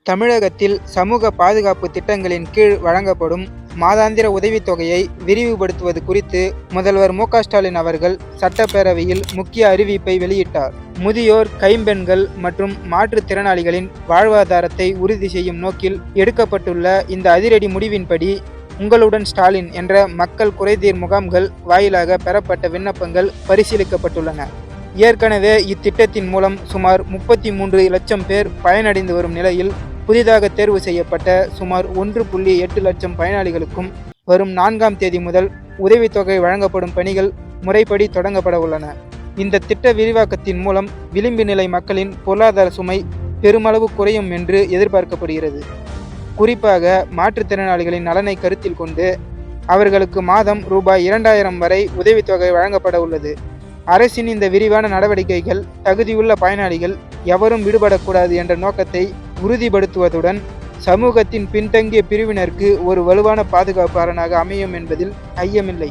தமிழகத்தில் சமூக பாதுகாப்பு திட்டங்களின் கீழ் வழங்கப்படும் மாதாந்திர உதவித்தொகையை விரிவுபடுத்துவது குறித்து முதல்வர் மு.க.ஸ்டாலின் அவர்கள் சட்டப்பேரவையில் முக்கிய அறிவிப்பை வெளியிட்டார். முதியோர், கைம்பெண்கள் மற்றும் மாற்றுத்திறனாளிகளின் வாழ்வாதாரத்தை உறுதி செய்யும் நோக்கில் எடுக்கப்பட்டுள்ள இந்த அதிரடி முடிவின்படி உங்களுடன் ஸ்டாலின் என்ற மக்கள் குறைதீர் முகாம்கள் வாயிலாக பெறப்பட்ட விண்ணப்பங்கள் பரிசீலிக்கப்பட்டுள்ளன. ஏற்கனவே இத்திட்டத்தின் மூலம் சுமார் 33 லட்சம் பேர் பயனடைந்து வரும் நிலையில் புதிதாக தேர்வு செய்யப்பட்ட சுமார் 1.8 லட்சம் பயனாளிகளுக்கும் வரும் 4ஆம் தேதி முதல் உதவித்தொகை வழங்கப்படும் பணிகள் முறைப்படி தொடங்கப்பட உள்ளன. இந்த திட்ட விரிவாக்கத்தின் மூலம் விளிம்பு நிலை மக்களின் பொருளாதார சுமை பெருமளவு குறையும் என்று எதிர்பார்க்கப்படுகிறது. குறிப்பாக மாற்றுத்திறனாளிகளின் நலனை கருத்தில் கொண்டு அவர்களுக்கு மாதம் ரூபாய் 2000 வரை உதவித்தொகை வழங்கப்பட உள்ளது. அரசின் இந்த விரிவான நடவடிக்கைகள் தகுதியுள்ள பயனாளிகள் எவரும் விடுபடக்கூடாது என்ற நோக்கத்தை உறுதிப்படுத்துவதுடன் சமூகத்தின் பின்தங்கிய பிரிவினருக்கு ஒரு வலுவான பாதுகாப்பு அரணாக அமையும் என்பதில் ஐயமில்லை.